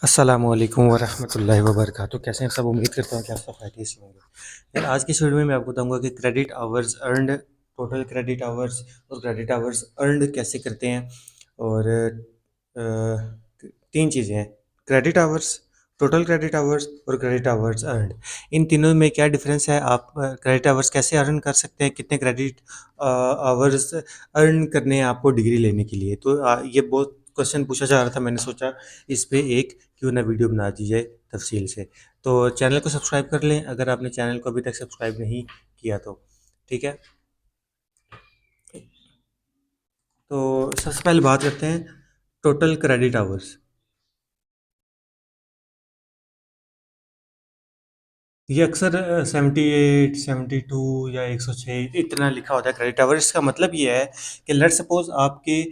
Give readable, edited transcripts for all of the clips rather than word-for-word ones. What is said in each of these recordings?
अस्सलामुअलैकुम वरहमतुल्लाहि वबरकातुहू। कैसे हैं सब? उम्मीद करता हूँ कि आप सब खैरियत से होंगे। यार आज की इस वीडियो में मैं आपको बताऊंगा कि credit hours earned, total credit hours और क्रेडिट आवर्स अर्नड कैसे करते हैं। और तीन चीज़ें हैं: credit hours, total credit hours और क्रेडिट आवर्स अर्नड। इन तीनों में क्या डिफरेंस है? आप क्रेडिट आवर्स कैसे अर्न कर सकते हैं, कितने क्रेडिट आवर्स अर्न करने हैं आपको डिग्री लेने के लिए। तो ये बहुत क्वेश्चन पूछा जा रहा था, मैंने सोचा इस पे एक क्यों ना वीडियो बना दी जाए तफसील से। तो चैनल को सब्सक्राइब कर लें अगर आपने चैनल को अभी तक सब्सक्राइब नहीं किया तो। ठीक है, तो सबसे पहले बात करते हैं टोटल क्रेडिट आवर्स। ये अक्सर 78, 72 या 106 इतना लिखा होता है क्रेडिट आवर्स। इसका मतलब ये है कि लेट सपोज आपके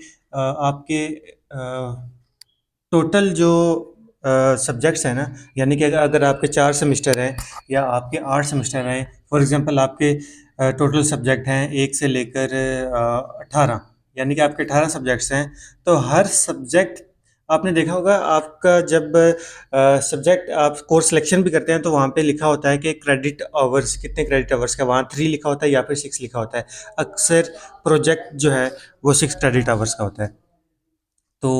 टोटल जो सब्जेक्ट्स हैं ना, यानी कि अगर अगर आपके 4 सेमेस्टर हैं या आपके 8 सेमेस्टर हैं, फॉर एग्जांपल आपके टोटल सब्जेक्ट हैं 1 से लेकर 18, यानी कि आपके 18 सब्जेक्ट्स हैं। तो हर सब्जेक्ट, आपने देखा होगा आपका जब सब्जेक्ट आप कोर्स सिलेक्शन भी करते हैं तो वहाँ पे लिखा होता है कि क्रेडिट आवर्स, कितने क्रेडिट आवर्स का, वहाँ 3 लिखा होता है या फिर 6 लिखा होता है। अक्सर प्रोजेक्ट जो है वो 6 क्रेडिट आवर्स का होता है। तो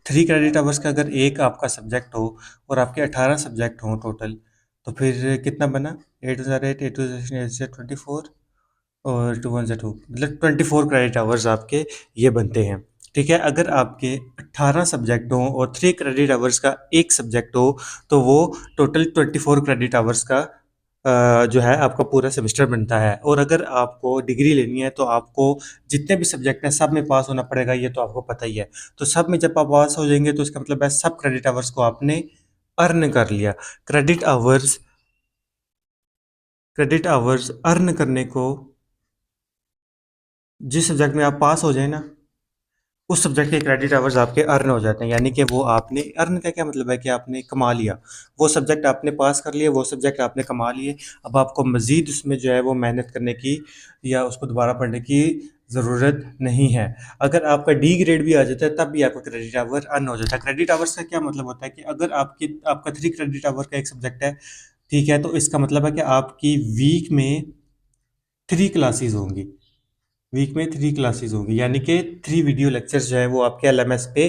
3 क्रेडिट आवर्स का अगर एक आपका सब्जेक्ट हो और आपके 18 सब्जेक्ट हों टोटल, तो फिर कितना बना? 8 ज़ार 8, 8 2 8 24 और 2 1 2, मतलब 24 क्रेडिट आवर्स आपके ये बनते हैं। ठीक है, अगर आपके 18 सब्जेक्ट हों और 3 क्रेडिट आवर्स का एक सब्जेक्ट हो तो वो टोटल 24 क्रेडिट आवर्स का जो है आपका पूरा सेमेस्टर बनता है। और अगर आपको डिग्री लेनी है तो आपको जितने भी सब्जेक्ट हैं सब में पास होना पड़ेगा, ये तो आपको पता ही है। तो सब में जब आप पास हो जाएंगे तो इसका मतलब है सब क्रेडिट आवर्स को आपने अर्न कर लिया। Credit hours, credit hours earn करने को, जिस सब्जेक्ट में आप पास हो जाए ना उस सब्जेक्ट के क्रेडिट आवर्स आपके अर्न हो जाते हैं। यानी कि वो आपने अर्न का क्या मतलब है कि आपने कमा लिया, वो सब्जेक्ट आपने पास कर लिए, वो सब्जेक्ट आपने कमा लिए। अब आपको मज़ीद उसमें जो है वो मेहनत करने की या उसको दोबारा पढ़ने की ज़रूरत नहीं है। अगर आपका डी ग्रेड भी आ जाता है तब भी आपका क्रेडिट आवर अर्न हो जाता है। क्रेडिट आवर्स का क्या मतलब होता है कि अगर आपका 3 क्रेडिट आवर का एक सब्जेक्ट है, ठीक है, तो इसका मतलब है कि आपकी वीक में 3 क्लासेस होंगी। वीक में 3 क्लासेस होंगी, यानी कि 3 वीडियो लेक्चर्स जो है वो आपके एलएमएस पे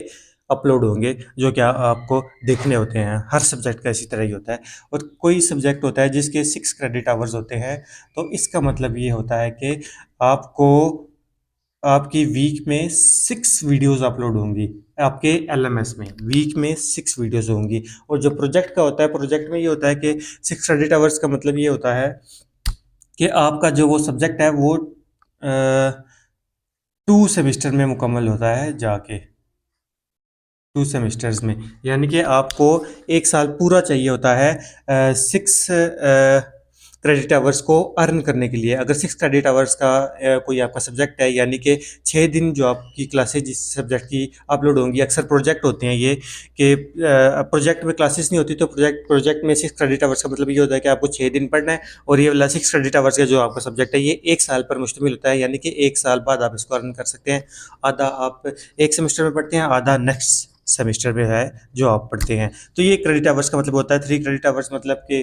अपलोड होंगे, जो क्या आपको देखने होते हैं। हर सब्जेक्ट का इसी तरह ही होता है। और कोई सब्जेक्ट होता है जिसके 6 क्रेडिट आवर्स होते हैं, तो इसका मतलब ये होता है कि आपको आपकी वीक में 6 वीडियोस अपलोड होंगी आपके एलएमएस में। वीक में 6 वीडियोस होंगी। और जो प्रोजेक्ट का होता है, प्रोजेक्ट में ये होता है कि 6 क्रेडिट आवर्स का मतलब ये होता है कि आपका जो वो सब्जेक्ट है वो 2 सेमेस्टर में मुकम्मल होता है जाके, 2 सेमेस्टर्स में। यानी कि आपको एक साल पूरा चाहिए होता है 6 क्रेडिट आवर्स को अर्न करने के लिए। अगर 6 क्रेडिट आवर्स का कोई आपका सब्जेक्ट है, यानी कि 6 दिन जो आपकी क्लासेज जिस सब्जेक्ट की अपलोड होंगी, अक्सर प्रोजेक्ट होते हैं ये कि प्रोजेक्ट में क्लासेस नहीं होती, तो प्रोजेक्ट में 6 क्रेडिट आवर्स का मतलब ये होता है कि आपको 6 दिन पढ़ना है। और ये वाला 6 क्रेडिट आवर्स का जो आपका सब्जेक्ट है ये एक साल पर मुश्तमिल होता है, यानी कि एक साल बाद आप इसको अर्न कर सकते हैं। आधा आप एक सेमेस्टर में पढ़ते हैं, आधा नेक्स्ट सेमेस्टर में है जो आप पढ़ते हैं। तो ये क्रेडिट आवर्स का मतलब होता है। 3 क्रेडिट आवर्स मतलब कि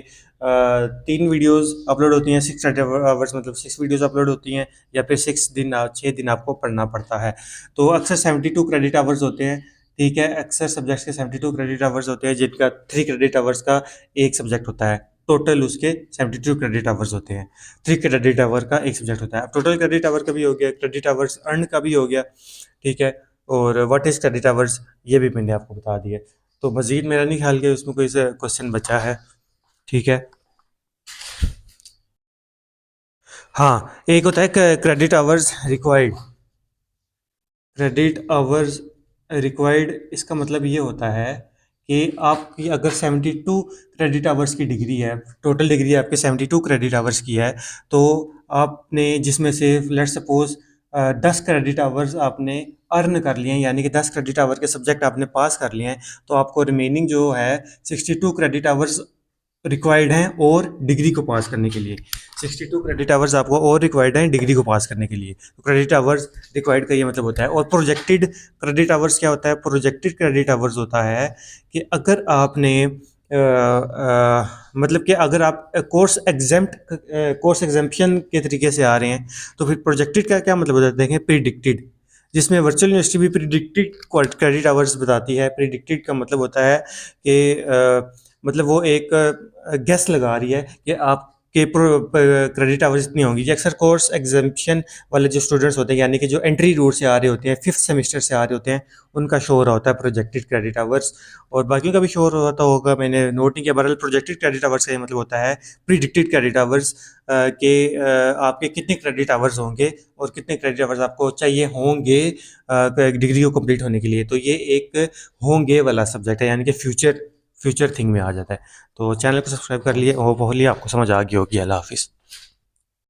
3 वीडियोस अपलोड होती हैं। 6 क्रेडिट आवर्स मतलब 6 वीडियोस अपलोड होती हैं, या फिर 6 दिन 6 दिन आपको पढ़ना पड़ता है। तो अक्सर 72 क्रेडिट आवर्स होते हैं। ठीक है, अक्सर सब्जेक्ट्स के 72 क्रेडिट आवर्स होते हैं, जिनका 3 क्रेडिट आवर्स का एक सब्जेक्ट होता है। टोटल उसके 72 क्रेडिट आवर्स होते हैं। 3 क्रेडिट आवर का एक सब्जेक्ट होता है। अब टोटल क्रेडिट आवर का भी हो गया, क्रेडिट आवर्स अर्न का भी हो गया। ठीक है, और व्हाट इज़ क्रेडिट आवर्स ये भी मैंने आपको बता दिया। तो मज़ीद मेरा नहीं ख्याल कि उसमें कोई सा क्वेश्चन बचा है। ठीक है, हाँ, एक होता है credit hours required. Credit hours required, इसका मतलब ये होता है कि आपकी अगर 72 क्रेडिट आवर्स की डिग्री है, टोटल डिग्री आपके 72 क्रेडिट आवर्स की है, तो आपने जिसमें से लेट सपोज 10 क्रेडिट आवर्स आपने अर्न कर लिए हैं, यानी कि 10 क्रेडिट आवर के सब्जेक्ट आपने पास कर लिए हैं, तो आपको रिमेनिंग जो है 62 क्रेडिट आवर्स रिक्वायर्ड हैं और डिग्री को पास करने के लिए। 62 क्रेडिट आवर्स आपको और रिक्वायर्ड हैं डिग्री को पास करने के लिए। तो क्रेडिट आवर्स रिक्वायर्ड का ये मतलब होता है। और प्रोजेक्टेड क्रेडिट आवर्स क्या होता है? प्रोजेक्टेड क्रेडिट आवर्स होता है कि अगर आपने मतलब कि अगर आप कोर्स एग्जेम्पशन के तरीके से आ रहे हैं, तो फिर प्रोजेक्टेड का क्या मतलब होता है? देखें, प्रिडिक्टेड, जिसमें वर्चुअल यूनिवर्सिटी भी प्रिडिक्टेड क्रेडिट आवर्स बताती है। प्रिडिक्टेड का मतलब होता है कि मतलब वो एक गेस लगा रही है कि आपके क्रेडिट आवर्स इतनी होंगी। ये अक्सर कोर्स एग्जाम्पशन वाले जो स्टूडेंट्स होते हैं, यानी कि जो एंट्री रूट से आ रहे होते हैं, फिफ्थ सेमेस्टर से आ रहे होते हैं, उनका शो हो रहा होता है प्रोजेक्टेड क्रेडिट आवर्स। और बाकियों का भी शो होता होगा, मैंने नोट नहीं किया। बहरहाल प्रोजेक्टेड क्रेडिट आवर्स का ये मतलब होता है प्रिडिक्टेड क्रेडिट आवर्स के आपके कितने क्रेडिट आवर्स होंगे और कितने क्रेडिट आवर्स आपको चाहिए होंगे डिग्री को कंप्लीट होने के लिए। तो ये एक होंगे वाला सब्जेक्ट है, यानी कि फ्यूचर थिंग में आ जाता है। तो चैनल को सब्सक्राइब कर लिए, होपफुली आपको समझ आ गई होगी। अल्लाह हाफिज़।